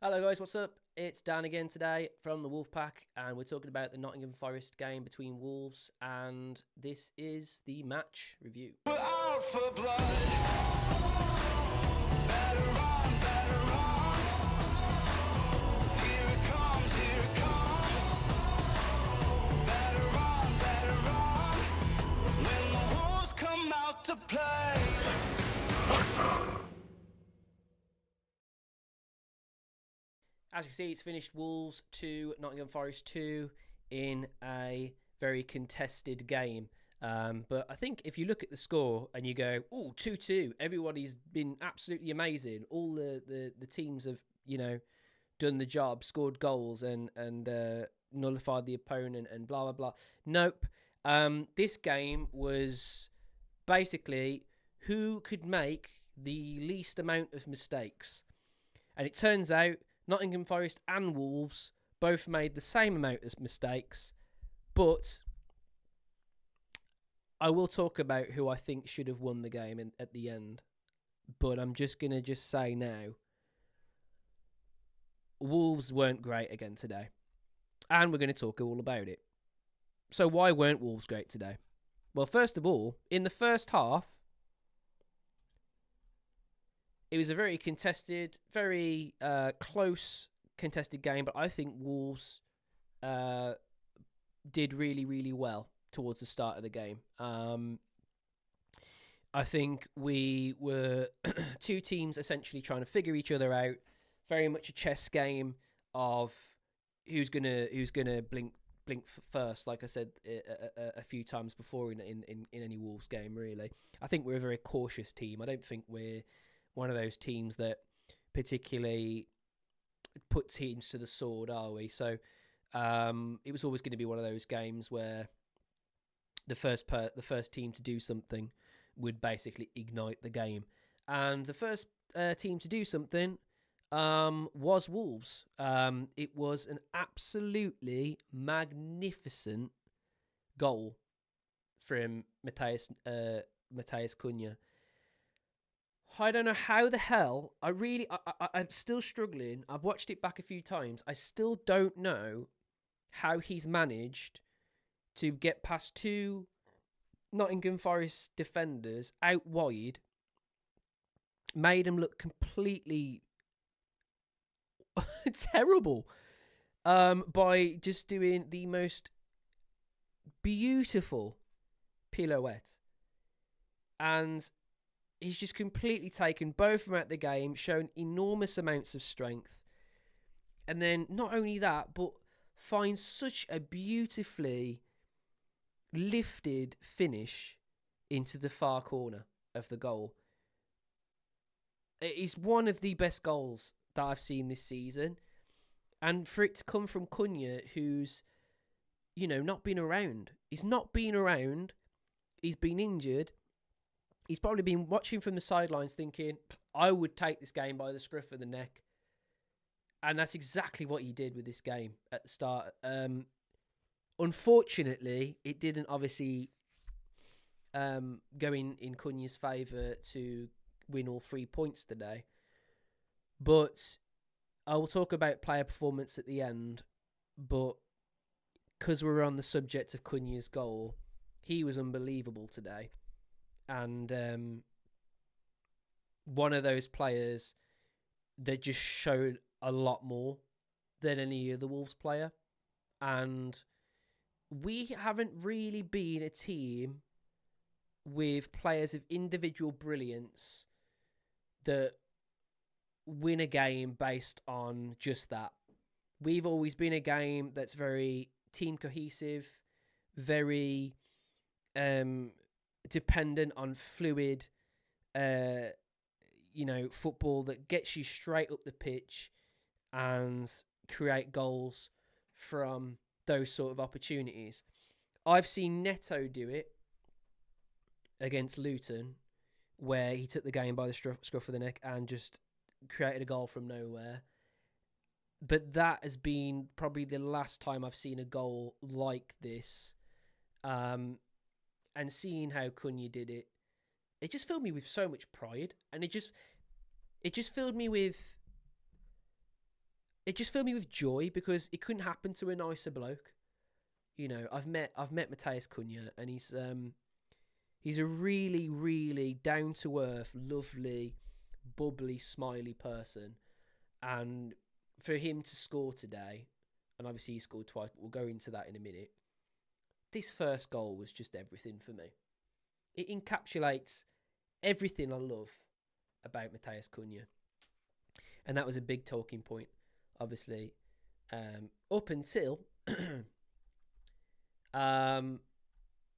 Hello guys, what's up? It's Dan again today from the Wolfpack, and we're talking about the Nottingham Forest game between Wolves, and this is the match review. We're out for blood. Better run, better run. Here it comes, here it comes. Better run. When the Wolves come out to play. As you can see, it's finished Wolves 2, Nottingham Forest 2 in a very contested game. But I think if you look at the score and you go, oh, 2-2, everybody's been absolutely amazing. All the teams have, done the job, scored goals and nullified the opponent and blah, blah, blah. Nope. This game was basically who could make the least amount of mistakes. And it turns out Nottingham Forest and Wolves both made the same amount of mistakes, but I will talk about who I think should have won the game at the end. But I'm just going to say now, Wolves weren't great again today. And we're going to talk all about it. So why weren't Wolves great today? Well, first of all, in the first half, it was a very contested, very close contested game, but I think Wolves did really, really well towards the start of the game. I think we were two teams essentially trying to figure each other out. Very much a chess game of who's gonna blink first. Like I said a few times before in any Wolves game. Really, I think we're a very cautious team. I don't think we're one of those teams that particularly put teams to the sword, are we? So it was always going to be one of those games where the first team to do something would basically ignite the game. And the first team to do something was Wolves. It was an absolutely magnificent goal from Matheus Cunha. I don't know how the hell, I'm still struggling. I've watched it back a few times. I still don't know how he's managed to get past two Nottingham Forest defenders out wide, made them look completely terrible by just doing the most beautiful pirouette. And he's just completely taken both of them out the game, shown enormous amounts of strength. And then not only that, but finds such a beautifully lifted finish into the far corner of the goal. It is one of the best goals that I've seen this season. And for it to come from Cunha, who's, not been around. He's not been around. He's been injured. He's probably been watching from the sidelines thinking, I would take this game by the scruff of the neck. And that's exactly what he did with this game at the start. Unfortunately, it didn't obviously go in Cunha's favour to win all 3 points today. But I will talk about player performance at the end. But because we're on the subject of Cunha's goal, he was unbelievable today. And one of those players that just showed a lot more than any other Wolves player. And we haven't really been a team with players of individual brilliance that win a game based on just that. We've always been a game that's very team cohesive, very dependent on fluid, football that gets you straight up the pitch and create goals from those sort of opportunities. I've seen Neto do it against Luton, where he took the game by the scruff of the neck and just created a goal from nowhere. But that has been probably the last time I've seen a goal like this. And seeing how Cunha did it, it just filled me with so much pride. And it just filled me with it just filled me with joy because it couldn't happen to a nicer bloke. You know, I've met Matheus Cunha, and he's a really, really down to earth, lovely, bubbly, smiley person. And for him to score today, and obviously he scored twice, but we'll go into that in a minute. This first goal was just everything for me. It encapsulates everything I love about Matheus Cunha. And that was a big talking point, obviously, up until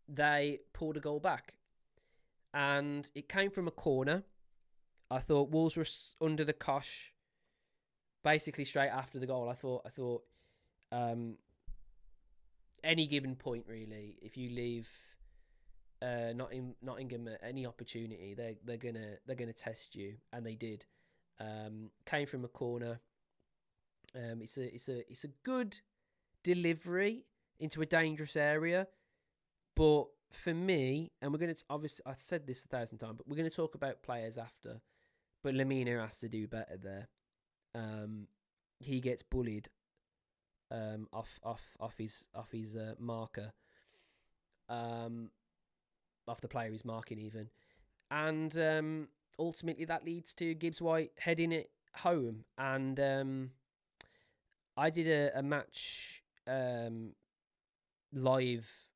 they pulled a goal back. And it came from a corner. I thought Wolves were under the cosh basically straight after the goal. I thought any given point, really, if you leave Nottingham at any opportunity, they're gonna test you, and they did. Came from a corner. It's a good delivery into a dangerous area, but for me, and we're gonna obviously, I've said this 1,000 times, but we're gonna talk about players after. But Lamina has to do better there. He gets bullied off his marker, off the player he's marking even, and ultimately that leads to Gibbs White heading it home. And I did a match live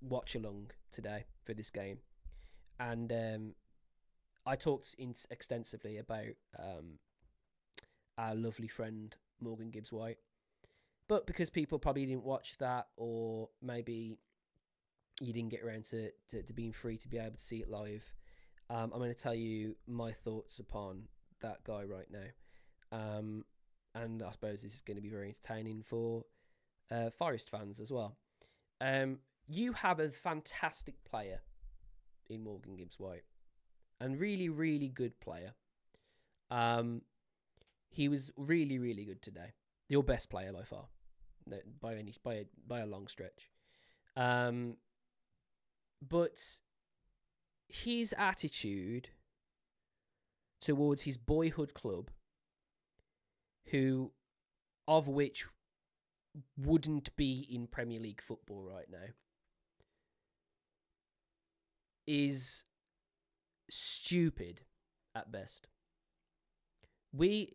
watch along today for this game, and I talked extensively about our lovely friend Morgan Gibbs White, but because people probably didn't watch that, or maybe you didn't get around to being free to be able to see it live, I'm going to tell you my thoughts upon that guy right now, and I suppose this is going to be very entertaining for Forest fans as well. You have a fantastic player in Morgan Gibbs White, and really, really good player. He was really, really good today. Your best player by far, by a long stretch. But his attitude towards his boyhood club, of which wouldn't be in Premier League football right now, is stupid at best. We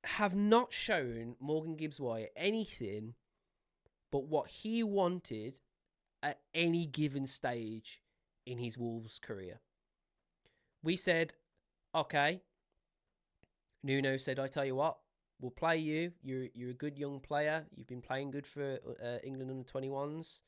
have not shown Morgan Gibbs White anything but what he wanted at any given stage in his Wolves career. We said, okay. Nuno said, I tell you what, we'll play you. You're a good young player. You've been playing good for England under 21s.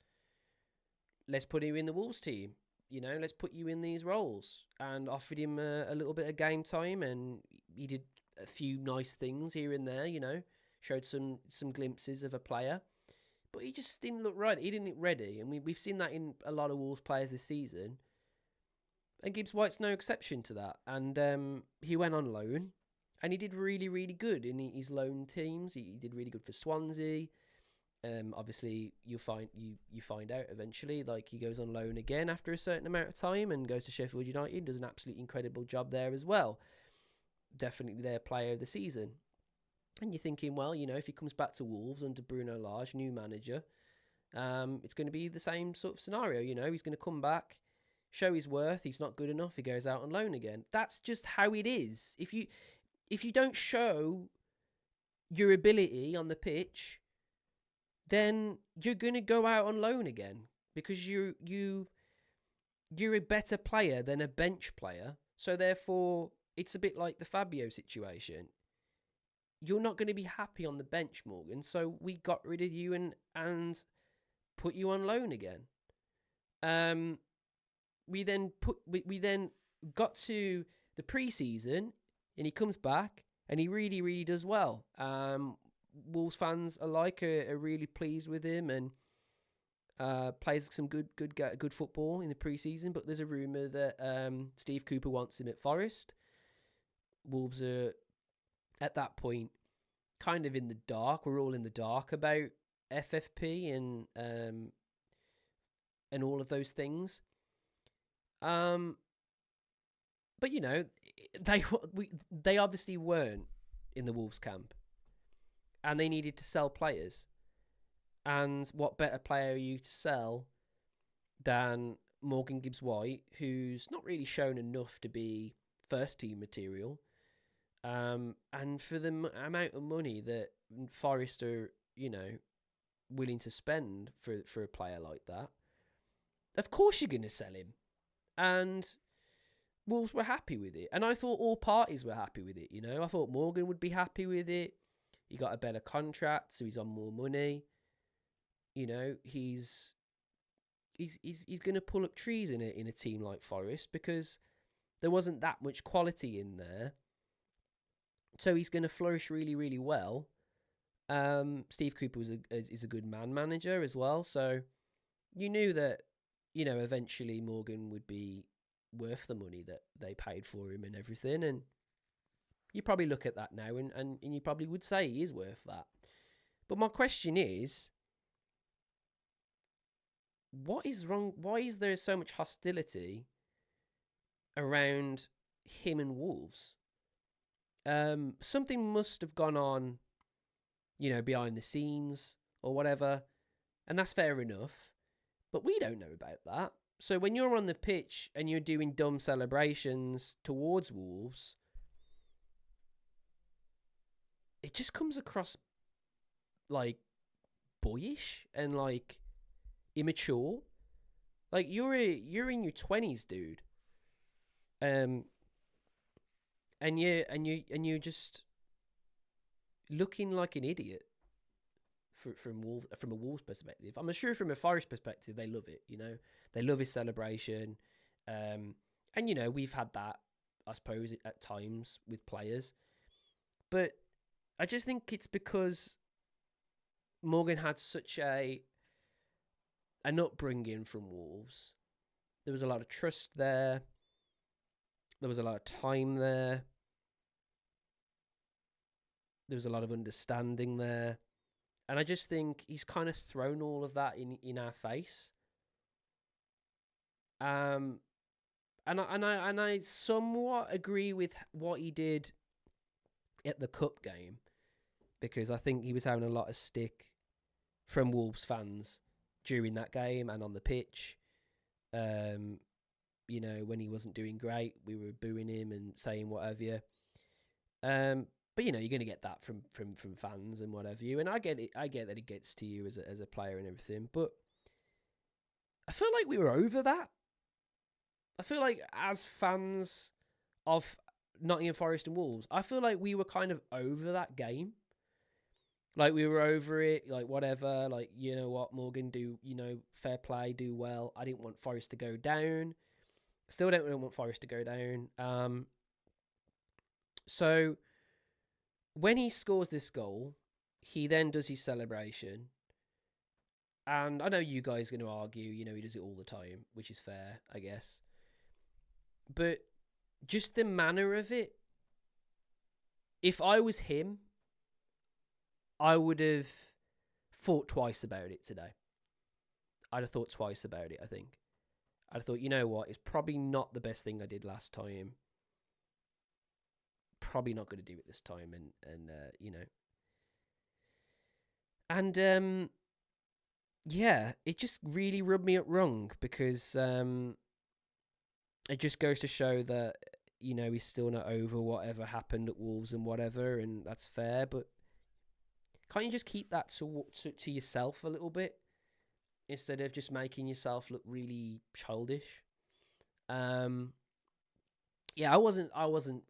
Let's put you in the Wolves team. You know, let's put you in these roles. And offered him a little bit of game time, and he did a few nice things here and there, you know, showed some glimpses of a player. But he just didn't look right. He didn't look ready. And we've seen that in a lot of Wolves players this season. And Gibbs White's no exception to that. And he went on loan, and he did really, really good in his loan teams. He did really good for Swansea. Obviously, you find out eventually, like, he goes on loan again after a certain amount of time and goes to Sheffield United, does an absolutely incredible job there as well. Definitely their player of the season. And you're thinking, well, you know, if he comes back to Wolves under Bruno Lage, new manager, it's going to be the same sort of scenario. You know, he's going to come back, show his worth. He's not good enough. He goes out on loan again. That's just how it is. If you don't show your ability on the pitch, then you're going to go out on loan again, because you're a better player than a bench player. So therefore, it's a bit like the Fabio situation. You're not going to be happy on the bench, Morgan. So we got rid of you and put you on loan again. We then got to the pre-season, and he comes back and he really, really does well. Wolves fans alike are really pleased with him, and plays some good football in the pre-season. But there's a rumour that Steve Cooper wants him at Forest. Wolves are at that point kind of in the dark. We're all in the dark about FFP and all of those things. But you know, they obviously weren't in the Wolves camp, and they needed to sell players. And what better player are you to sell than Morgan Gibbs-White, who's not really shown enough to be first team material. And for the amount of money that Forest are, willing to spend for a player like that, of course you're going to sell him. And Wolves were happy with it. And I thought all parties were happy with it, I thought Morgan would be happy with it. He got a better contract, so he's on more money. He's going to pull up trees in a team like Forest because there wasn't that much quality in there. So he's going to flourish really, really well. Steve Cooper is a good man manager as well. So you knew that, eventually Morgan would be worth the money that they paid for him and everything. And you probably look at that now and you probably would say he is worth that. But my question is, what is wrong? Why is there so much hostility around him and Wolves? Something must have gone on, behind the scenes or whatever, and that's fair enough. But we don't know about that. So when you're on the pitch and you're doing dumb celebrations towards Wolves, it just comes across like boyish and like immature. Like you're in your 20s, dude. And you're just looking like an idiot from a Wolves perspective. I'm sure from a Forest perspective, they love it. They love his celebration, and we've had that, I suppose, at times with players. But I just think it's because Morgan had such an upbringing from Wolves. There was a lot of trust there. There was a lot of time there. There was a lot of understanding there. And I just think he's kind of thrown all of that in our face. And I somewhat agree with what he did at the cup game, because I think he was having a lot of stick from Wolves fans during that game and on the pitch. When he wasn't doing great, we were booing him and saying whatever. But you're going to get that from fans and whatever you. And I get it. I get that it gets to you as a player and everything. But I feel like we were over that. I feel like as fans of Nottingham Forest and Wolves, I feel like we were kind of over that game. Like we were over it. Like whatever. Like, you know what, Morgan, do fair play, do well. I didn't want Forest to go down. Still don't really want Forest to go down. So when he scores this goal, he then does his celebration. And I know you guys are going to argue, he does it all the time, which is fair, I guess. But just the manner of it, if I was him, I would have thought twice about it today. I'd have thought twice about it, I think. I'd have thought, you know what, it's probably not the best thing I did last time. Probably not going to do it this time, and yeah, it just really rubbed me up wrong, because it just goes to show that he's still not over whatever happened at Wolves and whatever, and that's fair. But can't you just keep that to yourself a little bit instead of just making yourself look really childish? Yeah, I wasn't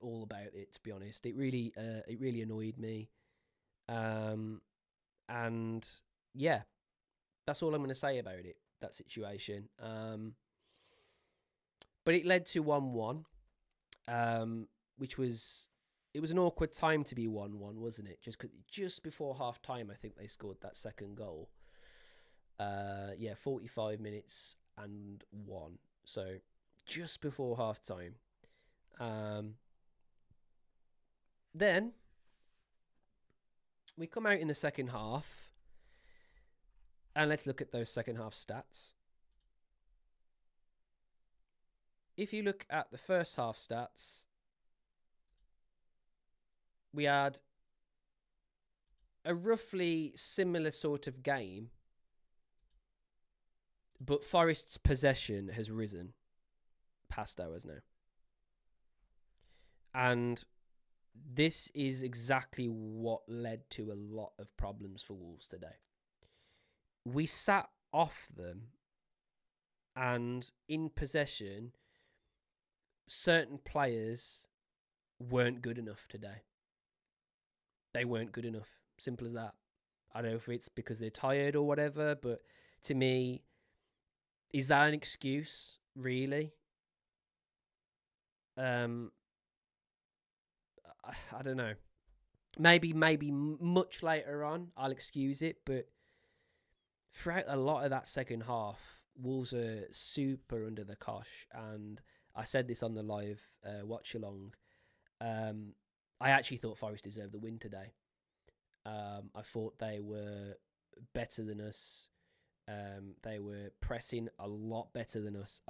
all about it, to be honest. It really annoyed me. And yeah, that's all I'm going to say about it, that situation. But it led to 1-1, which was an awkward time to be 1-1, wasn't it? Just before half time, I think they scored that second goal. 45 minutes and 1. So just before half time. Then we come out in the second half, and let's look at those second half stats. If you look at the first half stats, we had a roughly similar sort of game, but Forest's possession has risen past ours now. And this is exactly what led to a lot of problems for Wolves today. We sat off them, and in possession, certain players weren't good enough today. They weren't good enough. Simple as that. I don't know if it's because they're tired or whatever, but to me, is that an excuse, really? I don't know. Maybe much later on, I'll excuse it, but throughout a lot of that second half, Wolves are super under the cosh, and I said this on the live watch along. I actually thought Forest deserved the win today. I thought they were better than us. They were pressing a lot better than us.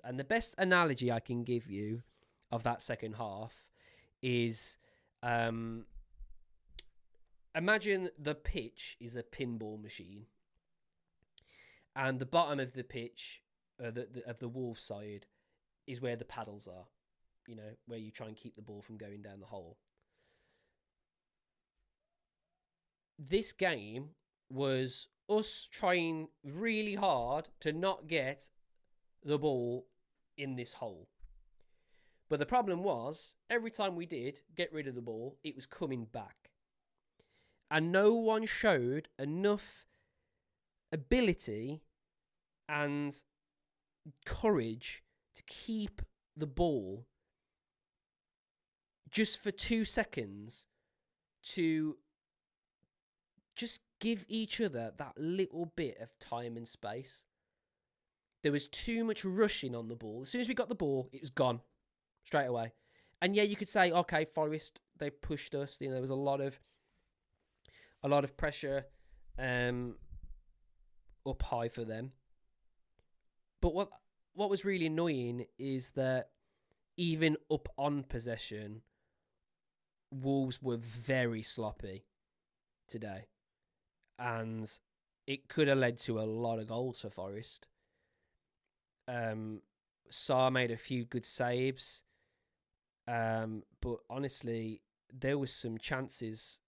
And the best analogy I can give you of that second half is imagine the pitch is a pinball machine, and the bottom of the pitch, of the Wolves side, is where the paddles are. You know, where you try and keep the ball from going down the hole. This game was us trying really hard to not get the ball in this hole. But the problem was, every time we did get rid of the ball, it was coming back. And no one showed enough ability and courage to keep the ball just for 2 seconds to just give each other that little bit of time and space. There was too much rushing on the ball. As soon as we got the ball, it was gone straight away. And yeah, you could say, okay, Forest, they pushed us. You know, there was a lot of pressure up high for them. But what was really annoying is that even up on possession, Wolves were very sloppy today. And it could have led to a lot of goals for Forest. Sarr made a few good saves. But honestly, there was some chances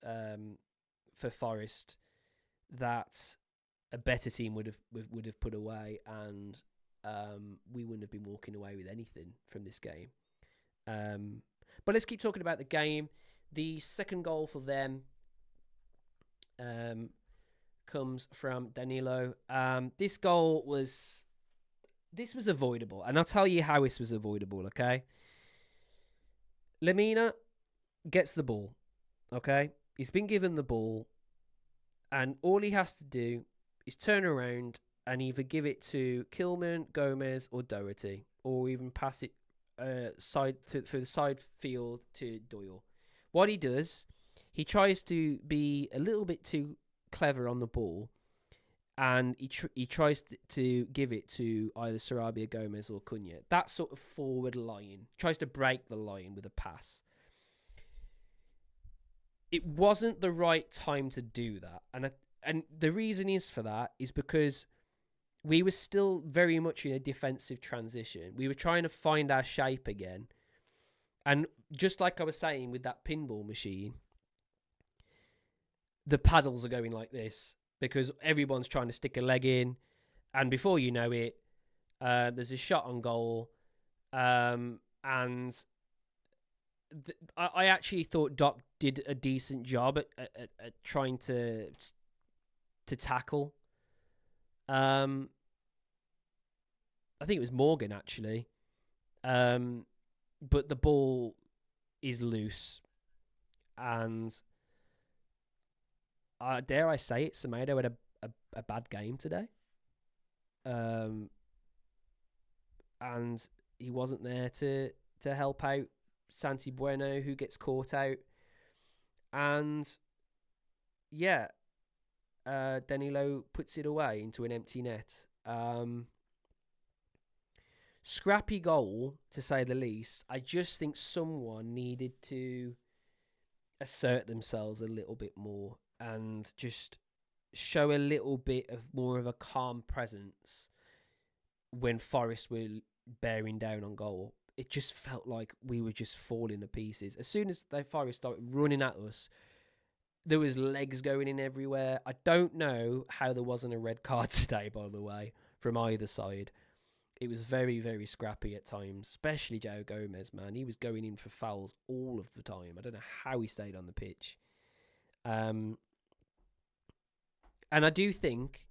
for Forest that a better team would have put away, and we wouldn't have been walking away with anything from this game. But let's keep talking about the game. The second goal for them comes from Danilo. This was avoidable, and I'll tell you how this was avoidable, okay? Lemina gets the ball, okay? He's been given the ball, and all he has to do is turn around and either give it to Kilman, Gomez, or Doherty, or even pass it through the side field to Doyle. What he does, he tries to be a little bit too clever on the ball, and he tries to give it to either Sarabia, Gomez, or Cunha. That sort of forward line. Tries to break the line with a pass. It wasn't the right time to do that. And the reason is for that is because we were still very much in a defensive transition. We were trying to find our shape again. And just like I was saying with that pinball machine, the paddles are going like this because everyone's trying to stick a leg in. And before you know it, there's a shot on goal. And I actually thought Doc did a decent job at trying to tackle. I think it was Morgan, actually. But the ball is loose. And dare I say it, Semedo had a bad game today. And he wasn't there to help out Santi Bueno, who gets caught out. And yeah, Danilo puts it away into an empty net. Scrappy goal, to say the least. I just think someone needed to assert themselves a little bit more and just show a little bit of more of a calm presence when Forest were bearing down on goal. It just felt like we were just falling to pieces. As soon as Forest started running at us, there was legs going in everywhere. I don't know how there wasn't a red card today, by the way, from either side. It was very, very scrappy at times, especially Joe Gomez, man. He was going in for fouls all of the time. I don't know how he stayed on the pitch. And I do think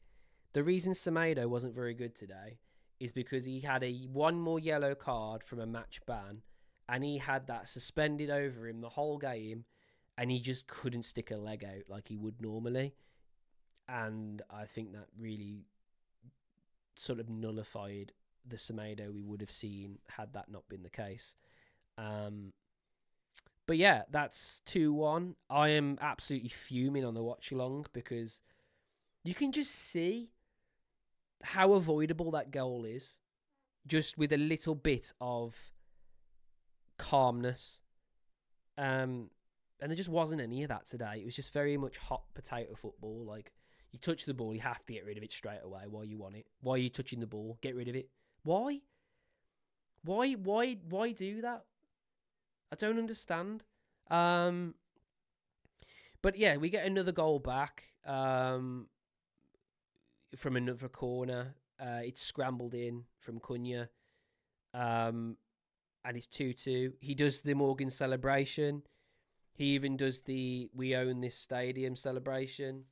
the reason Semedo wasn't very good today is because he had one more yellow card from a match ban, and he had that suspended over him the whole game, and he just couldn't stick a leg out like he would normally. And I think that really sort of nullified the Semedo we would have seen had that not been the case. But yeah, that's 2-1. I am absolutely fuming on the watch along because you can just see how avoidable that goal is, just with a little bit of calmness. And there just wasn't any of that today. It was just very much hot potato football. Like, you touch the ball, you have to get rid of it straight away while you want it. Why are you touching the ball? Get rid of it. Why? Why do that? I don't understand. But yeah, we get another goal back from another corner. It's scrambled in from Cunha. And it's 2-2. He does the Morgan celebration. He even does the "We own this stadium" celebration.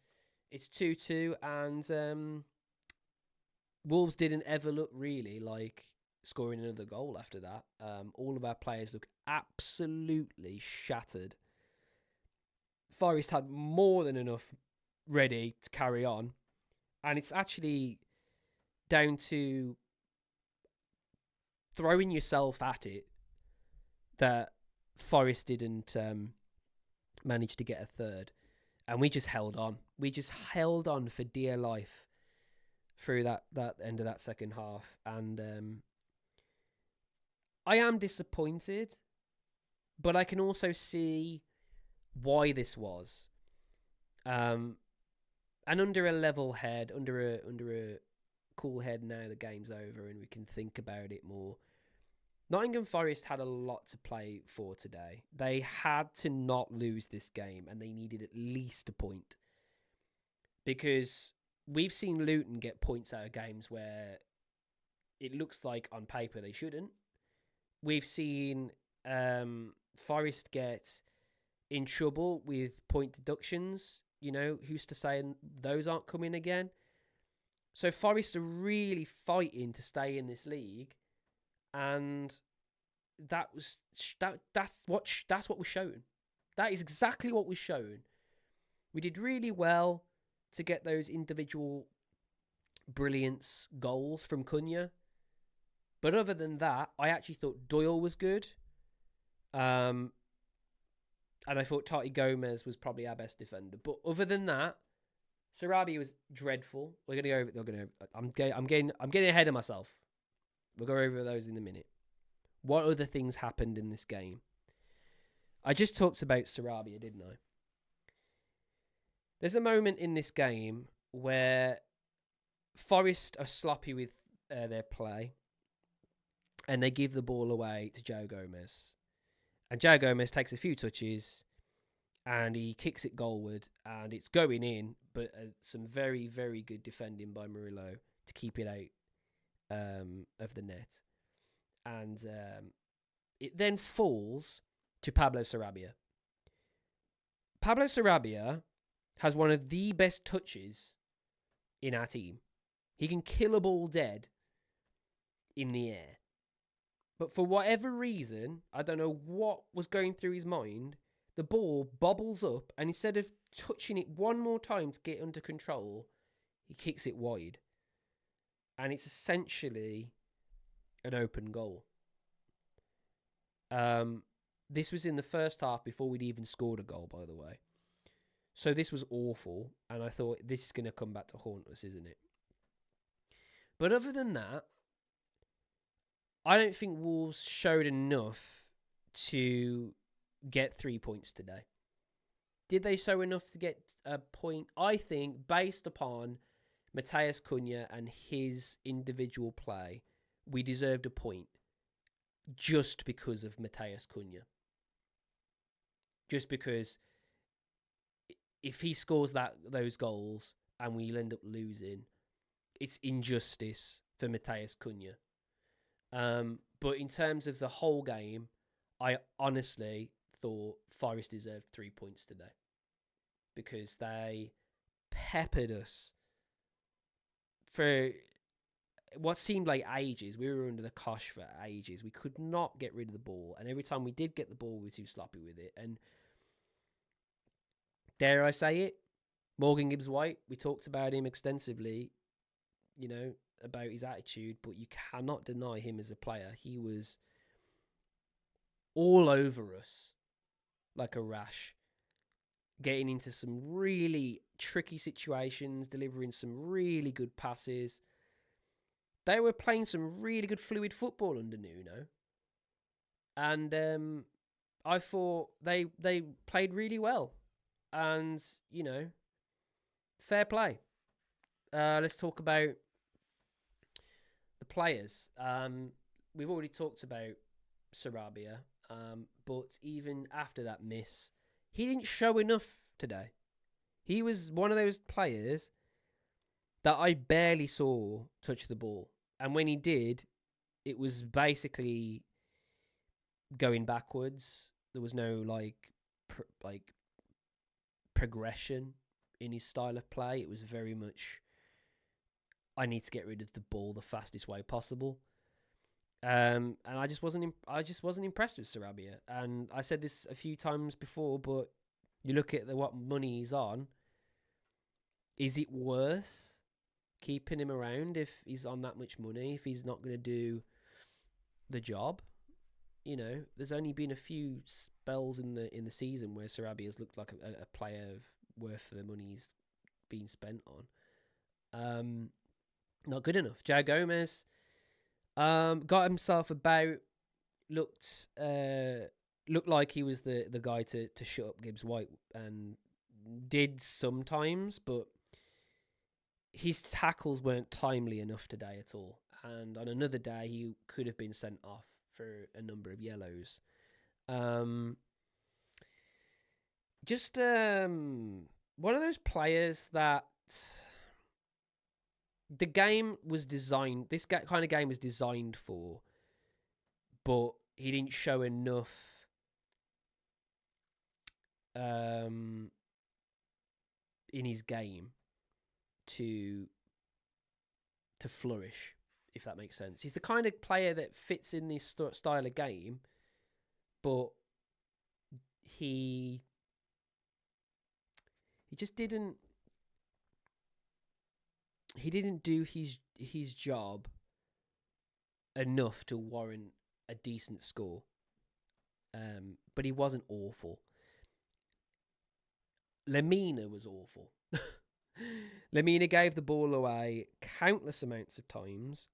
It's 2-2, and Wolves didn't ever look really like scoring another goal after that. All of our players look absolutely shattered. Forest had more than enough ready to carry on, and it's actually down to throwing yourself at it that Forest didn't manage to get a third, and we just held on. We just held on for dear life through that end of that second half, and I am disappointed, but I can also see why this was. And under a level head, under a cool head now, the game's over and we can think about it more. Nottingham Forest had a lot to play for today. They had to not lose this game, and they needed at least a point. Because we've seen Luton get points out of games where it looks like on paper they shouldn't. We've seen Forest get in trouble with point deductions. You know, who's to say those aren't coming again? So Forest are really fighting to stay in this league. And that's what was shown. That is exactly what was shown. We did really well to get those individual brilliance goals from Cunha, but other than that, I actually thought Doyle was good, and I thought Tati Gomez was probably our best defender. But other than that, Sarabia was dreadful. We're gonna go. I'm getting ahead of myself. We'll go over those in a minute. What other things happened in this game? I just talked about Sarabia, didn't I? There's a moment in this game where Forest are sloppy with their play, and they give the ball away to Joe Gomez. And Joe Gomez takes a few touches, and he kicks it goalward, and it's going in, but some very, very good defending by Murillo to keep it out of the net. And it then falls to Pablo Sarabia. Pablo Sarabia has one of the best touches in our team. He can kill a ball dead in the air. But for whatever reason, I don't know what was going through his mind, the ball bobbles up, and instead of touching it one more time to get under control, he kicks it wide. And it's essentially an open goal. This was in the first half before we'd even scored a goal, by the way. So this was awful, and I thought, this is going to come back to haunt us, isn't it? But other than that, I don't think Wolves showed enough to get 3 points today. Did they show enough to get a point? I think, based upon Matheus Cunha and his individual play, we deserved a point just because of Matheus Cunha. Just because if he scores those goals and we'll end up losing, it's injustice for Matheus Cunha. But in terms of the whole game, I honestly thought Forest deserved 3 points today because they peppered us for what seemed like ages. We were under the cosh for ages. We could not get rid of the ball, and every time we did get the ball, we were too sloppy with it. And dare I say it, Morgan Gibbs-White, we talked about him extensively, about his attitude, but you cannot deny him as a player. He was all over us like a rash, getting into some really tricky situations, delivering some really good passes. They were playing some really good fluid football under Nuno. And I thought they played really well. And, fair play. Let's talk about the players. We've already talked about Sarabia, but even after that miss, he didn't show enough today. He was one of those players that I barely saw touch the ball. And when he did, it was basically going backwards. There was no progression in his style of play. It was very much, I need to get rid of the ball the fastest way possible. And I just wasn't impressed with Sarabia. And I said this a few times before, but you look at what money he's on. Is it worth keeping him around if he's on that much money? If he's not going to do the job, there's only been a few spells in the season where Sarabia's looked like a player worth the money he's been spent on. Not good enough. João Gomes got himself about, looked like he was the guy to shut up Gibbs-White, and did sometimes, but his tackles weren't timely enough today at all. And on another day, he could have been sent off for a number of yellows. Just one of those players that the game was designed, this kind of game was designed for, but he didn't show enough in his game to flourish, if that makes sense. He's the kind of player that fits in this style of game, but he just didn't do his job enough to warrant a decent score. But he wasn't awful. Lemina was awful. Lemina gave the ball away countless amounts of times,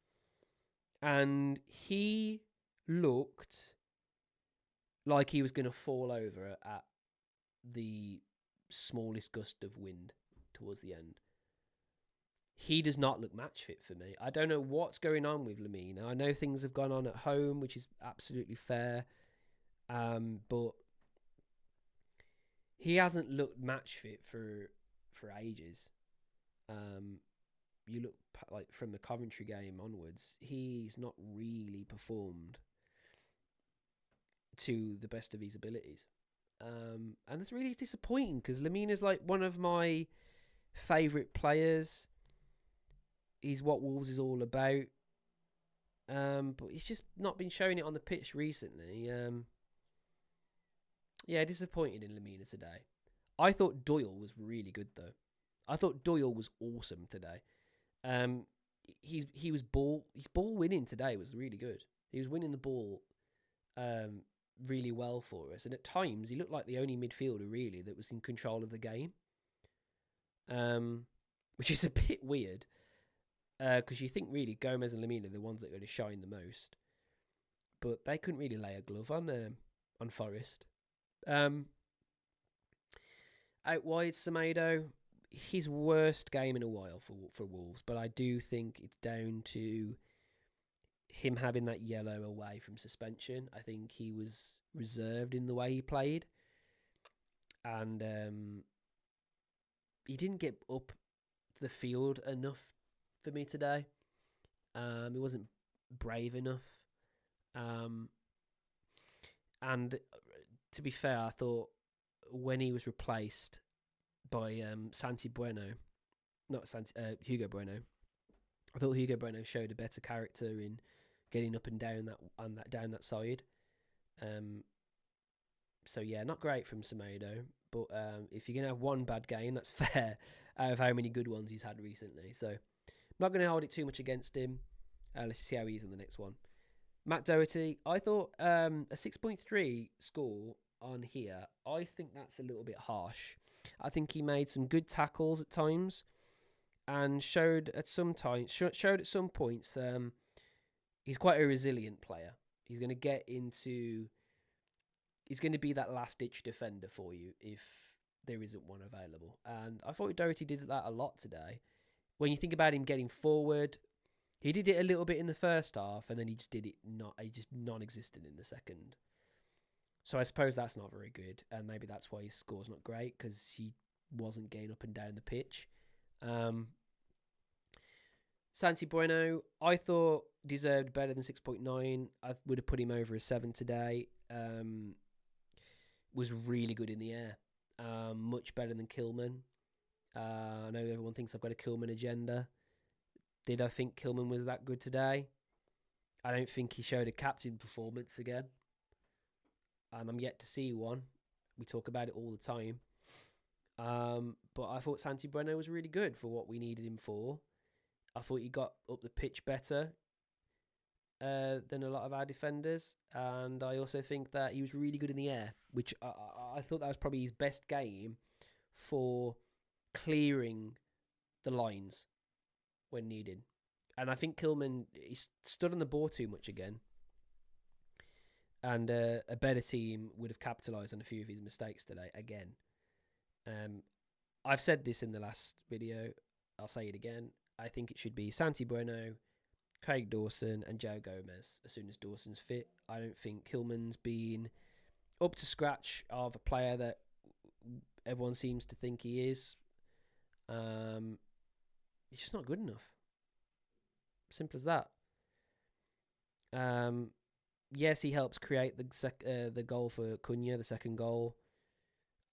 and he looked like he was going to fall over at the smallest gust of wind towards the end. He does not look match fit for me. I don't know what's going on with Lemina. I know things have gone on at home, which is absolutely fair, but he hasn't looked match fit for ages. You look like from the Coventry game onwards, he's not really performed to the best of his abilities. And it's really disappointing because Lemina's like one of my favourite players. He's what Wolves is all about. But he's just not been showing it on the pitch recently. Disappointed in Lemina today. I thought Doyle was really good though. I thought Doyle was awesome today. His ball winning today was really good. He was winning the ball really well for us, and at times he looked like the only midfielder really that was in control of the game. Which is a bit weird. Because you think really Gomez and Lemina are the ones that are going to shine the most, but they couldn't really lay a glove on Forest. Out wide, Semedo, his worst game in a while for Wolves, but I do think it's down to him having that yellow away from suspension. I think he was reserved in the way he played, and he didn't get up the field enough for me today. He wasn't brave enough. And to be fair, I thought when he was replaced by Santi Bueno, not Santi, Hugo Bueno, I thought Hugo Bueno showed a better character in getting up and down that side. So yeah, not great from Semedo, but if you're gonna have one bad game, that's fair out of how many good ones he's had recently. So I'm not gonna hold it too much against him. Let's see how he is in the next one. Matt Doherty, I thought a 6.3 score on here. I think that's a little bit harsh. I think he made some good tackles at times, and showed at some points he's quite a resilient player. He's going to be that last ditch defender for you if there isn't one available. And I thought Doherty did that a lot today. When you think about him getting forward, he did it a little bit in the first half, and then he just did it non-existent in the second. So I suppose that's not very good, and maybe that's why his score's not great, because he wasn't getting up and down the pitch. Santi Bueno, I thought deserved better than 6.9. I would have put him over a 7 today. Was really good in the air. Much better than Kilman. I know everyone thinks I've got a Kilman agenda. Did I think Kilman was that good today? I don't think he showed a captain performance again. And I'm yet to see one. We talk about it all the time. But I thought Santi Bueno was really good for what we needed him for. I thought he got up the pitch better than a lot of our defenders. And I also think that he was really good in the air, which I thought that was probably his best game for clearing the lines when needed. And I think Kilman, he stood on the ball too much again. And a better team would have capitalised on a few of his mistakes today again. I've said this in the last video. I'll say it again. I think it should be Santi Bueno, Craig Dawson and Joe Gomez as soon as Dawson's fit. I don't think Kilman's been up to scratch of a player that everyone seems to think he is. He's just not good enough. Simple as that. Yes, he helps create the goal for Cunha, the second goal.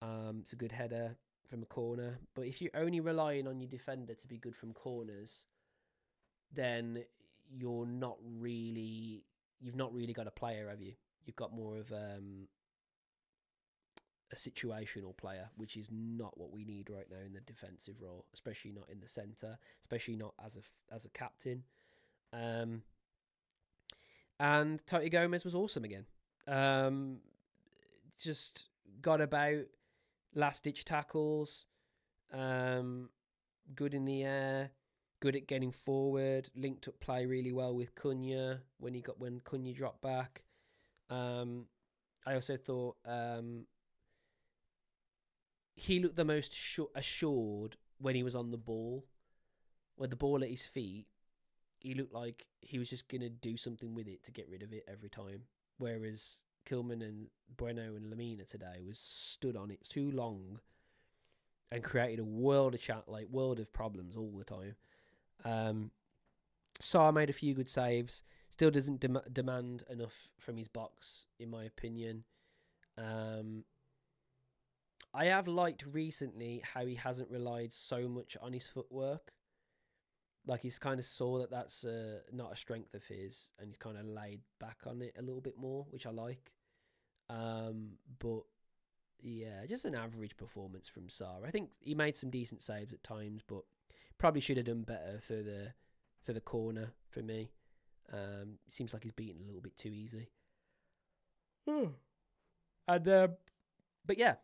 It's a good header from a corner. But if you're only relying on your defender to be good from corners, then you've not really got a player, have you? You've got more of a situational player, which is not what we need right now in the defensive role, especially not in the centre, especially not as a captain. And Toti Gomez was awesome again. Just got about, last-ditch tackles, good in the air, good at getting forward, linked up play really well with Cunha when Cunha dropped back. I also thought he looked the most assured when he was on the ball. With the ball at his feet, he looked like he was just going to do something with it to get rid of it every time. Whereas Kilman and Bueno and Lamina today was stood on it too long and created a world of problems all the time. Sarr made a few good saves. Still doesn't demand enough from his box, in my opinion. I have liked recently how he hasn't relied so much on his footwork. Like, he's kind of saw that that's not a strength of his, and he's kind of laid back on it a little bit more, which I like. But yeah, just an average performance from Sarr. I think he made some decent saves at times, but probably should have done better for the corner for me. Seems like he's beaten a little bit too easy. And but yeah,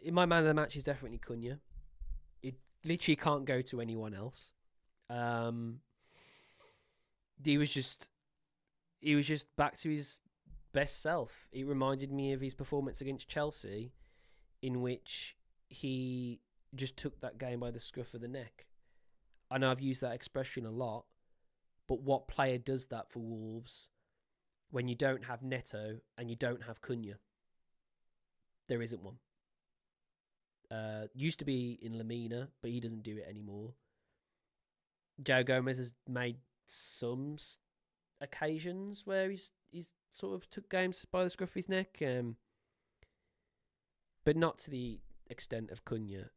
in my man of the match is definitely Cunha. It literally can't go to anyone else. He was just back to his best self. It reminded me of his performance against Chelsea, in which he just took that game by the scruff of the neck. I know I've used that expression a lot, but what player does that for Wolves when you don't have Neto and you don't have Cunha? There isn't one. Used to be in Lamina, but he doesn't do it anymore. Joe Gomez has made some occasions where he's sort of took games by the scruff of his neck, but not to the extent of Cunha.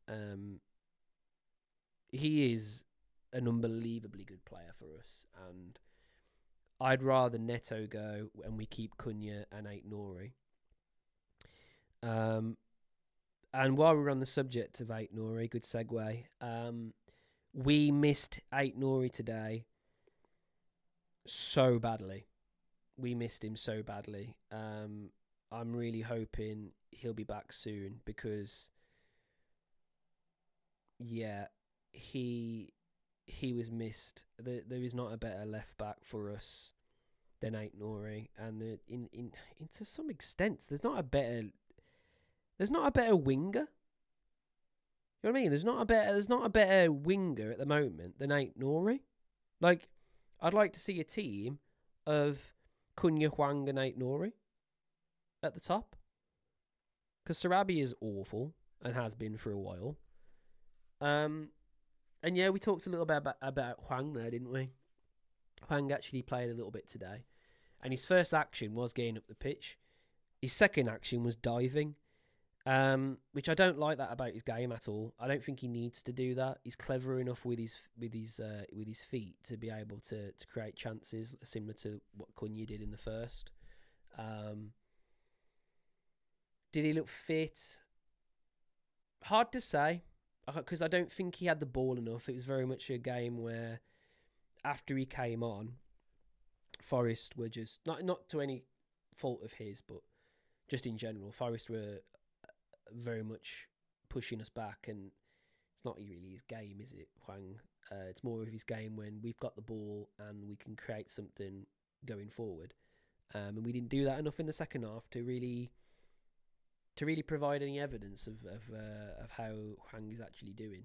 He is an unbelievably good player for us, and I'd rather Neto go and we keep Cunha and Aït-Nouri. And while we're on the subject of Aït-Nouri, good segue, we missed Aït-Nouri today so badly. We missed him so badly. I'm really hoping he'll be back soon because, yeah, he was missed. There is not a better left back for us than Aït-Nouri, and to some extent, there's not a better winger. You know what I mean? There's not a better winger at the moment than Aït-Nouri. Like, I'd like to see a team of Cunha, Hwang, and Aït-Nouri at the top, because Sarabi is awful and has been for a while. And yeah, we talked a little bit about Hwang there, didn't we? Hwang actually played a little bit today, and his first action was getting up the pitch. His second action was diving, which I don't like that about his game at all. I don't think he needs to do that. He's clever enough with his feet to be able to create chances similar to what Cunha did in the first. Did he look fit? Hard to say, because I don't think he had the ball enough. It was very much a game where, after he came on, Forest were just not to any fault of his, but just in general, Forest were very much pushing us back, and it's not really his game, is it, Hwang? It's more of his game when we've got the ball and we can create something going forward. And we didn't do that enough in the second half to really provide any evidence of how Hwang is actually doing.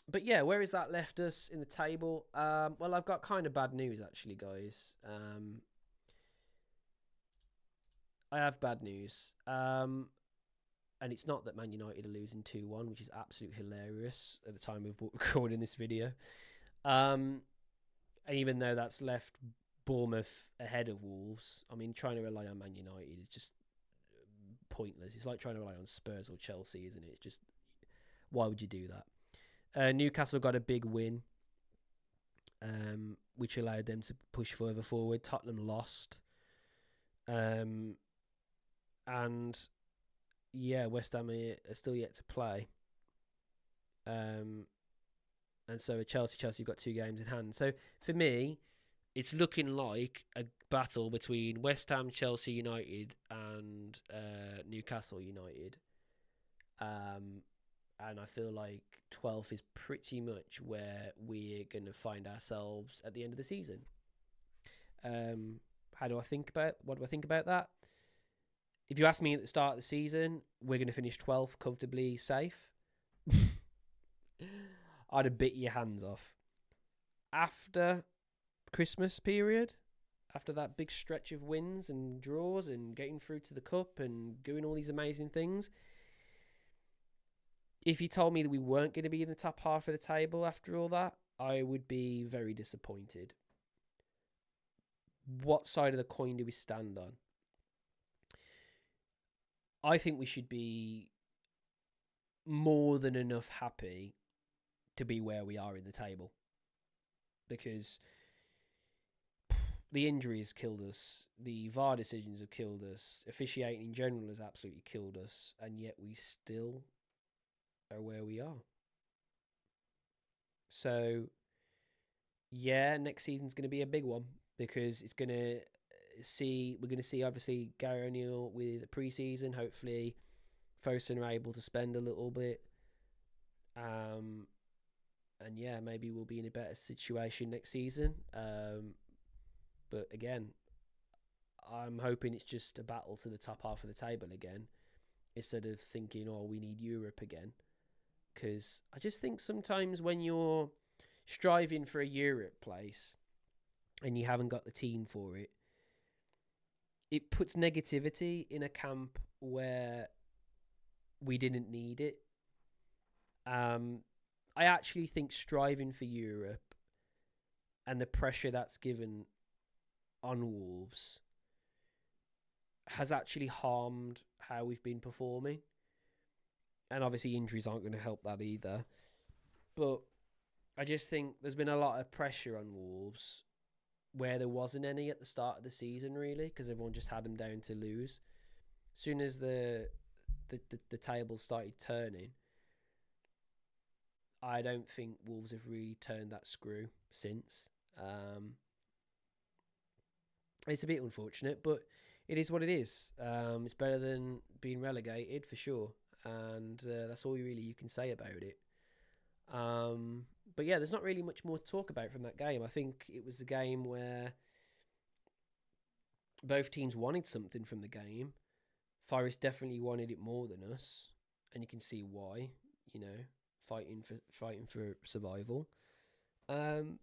But yeah, where has that left us in the table? Well, I've got kind of bad news, actually, guys. I have bad news. And it's not that Man United are losing 2-1, which is absolutely hilarious at the time of recording this video. And even though that's left Bournemouth ahead of Wolves, I mean, trying to rely on Man United is just pointless. It's like trying to rely on Spurs or Chelsea, isn't it? It's just, why would you do that? Newcastle got a big win, which allowed them to push further forward. Tottenham lost. And yeah, West Ham are still yet to play. And so Chelsea have got 2 games in hand. So for me, it's looking like a battle between West Ham, Chelsea United, and Newcastle United. And I feel like 12th is pretty much where we're going to find ourselves at the end of the season. What do I think about that? If you ask me at the start of the season, we're going to finish 12th comfortably safe. I'd have bit your hands off. After Christmas period, after that big stretch of wins and draws and getting through to the cup and doing all these amazing things, if you told me that we weren't going to be in the top half of the table after all that, I would be very disappointed. What side of the coin do we stand on? I think we should be more than enough happy to be where we are in the table, because the injuries killed us, the VAR decisions have killed us, officiating in general has absolutely killed us, and yet we still are where we are. So yeah, next season's going to be a big one, because we're going to see obviously Gary O'Neill with a pre-season. Hopefully Fosun are able to spend a little bit, and yeah, maybe we'll be in a better situation next season. But again, I'm hoping it's just a battle to the top half of the table again, instead of thinking, oh, we need Europe again. Because I just think sometimes when you're striving for a Europe place and you haven't got the team for it, it puts negativity in a camp where we didn't need it. I actually think striving for Europe and the pressure that's given on Wolves has actually harmed how we've been performing. And obviously injuries aren't going to help that either. But I just think there's been a lot of pressure on Wolves where there wasn't any at the start of the season, really, because everyone just had them down to lose. As soon as the table started turning, I don't think Wolves have really turned that screw since. It's a bit unfortunate, but it is what it is. It's better than being relegated for sure, and that's all you can say about it. But yeah, there's not really much more to talk about from that game. I think it was a game where both teams wanted something from the game. Forest definitely wanted it more than us, and you can see why. You know, fighting for survival. And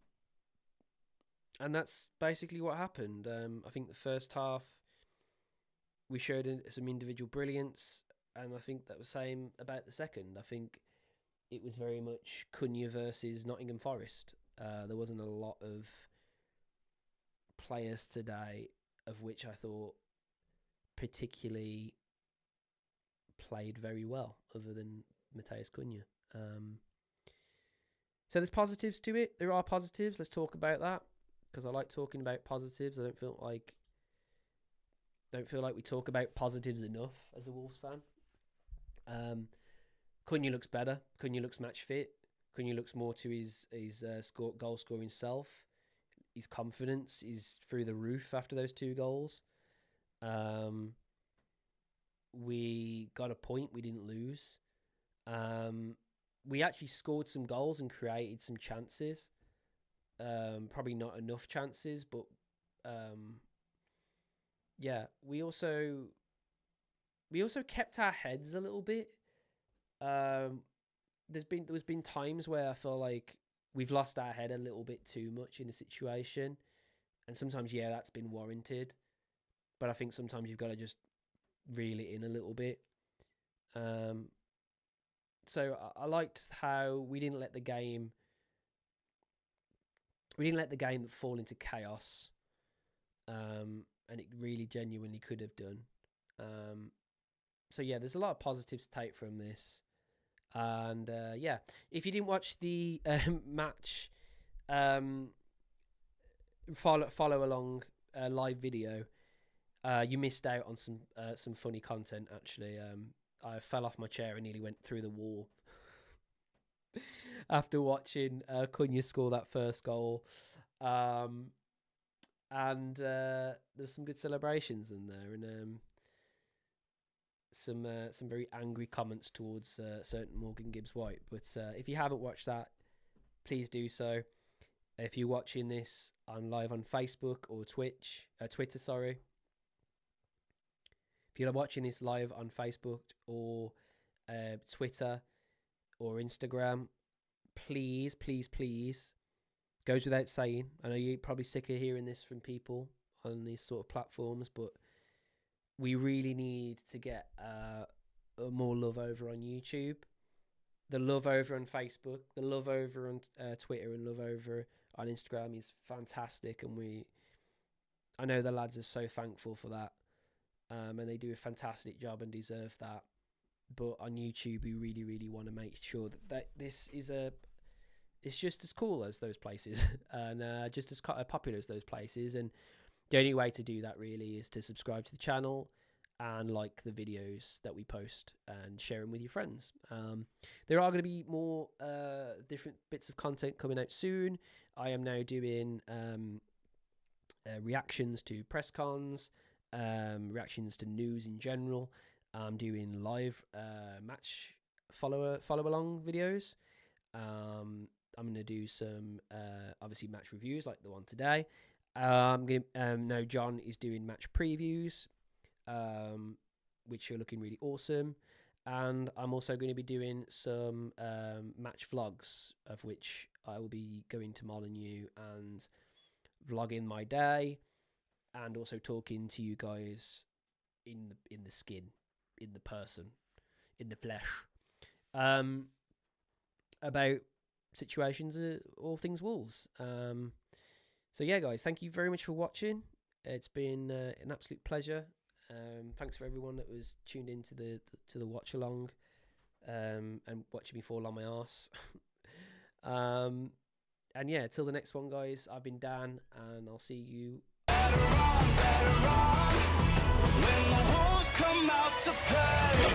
that's basically what happened. I think the first half we showed some individual brilliance, and I think that was the same about the second. I think it was very much Cunha versus Nottingham Forest. There wasn't a lot of players today of which I thought particularly played very well, other than Matheus Cunha. So there's positives to it. There are positives. Let's talk about that, because I like talking about positives. I don't feel like we talk about positives enough as a Wolves fan. Cunha looks better. Cunha looks match fit. Cunha looks more to his goal scoring self. His confidence is through the roof after those 2 goals. We got a point. We didn't lose. We actually scored some goals and created some chances. Probably not enough chances, but yeah, we also kept our heads a little bit. There's been times where I feel like we've lost our head a little bit too much in a situation, and sometimes that's been warranted. But I think sometimes you've got to just reel it in a little bit. So I liked how we didn't let the game fall into chaos, and it really genuinely could have done. So yeah, there's a lot of positives to take from this, and if you didn't watch the match, follow along live video, you missed out on some funny content. Actually, I fell off my chair and nearly went through the wall after watching Cunha score that first goal. And there's some good celebrations in there, and some very angry comments towards certain Morgan Gibbs-White. But if you haven't watched that, please do so. If you're watching this live on Facebook or Twitter, sorry. If you're watching this live on Facebook or Twitter or Instagram, please, please, please, goes without saying. I know you're probably sick of hearing this from people on these sort of platforms, but we really need to get more love over on YouTube. The love over on Facebook, the love over on Twitter, and love over on Instagram is fantastic, and I know the lads are so thankful for that. And they do a fantastic job and deserve that. But on YouTube, we really, really want to make sure that this is it's just as cool as those places and just as popular as those places. And the only way to do that really is to subscribe to the channel and like the videos that we post and share them with your friends. There are going to be more different bits of content coming out soon. I am now doing reactions to press cons, reactions to news in general. I'm doing live match follow along videos. I'm going to do some obviously match reviews like the one today, No, John is doing match previews, which are looking really awesome. And I'm also going to be doing some match vlogs, of which I will be going to Molyneux and vlogging my day, and also talking to you guys in the skin, in the person, in the flesh, about situations, all things Wolves. So yeah, guys, thank you very much for watching. It's been an absolute pleasure. Thanks for everyone that was tuned into the watch along, and watching me fall on my arse. And yeah, till the next one, guys. I've been Dan, and I'll see you. Better on, when the wolves come out to play.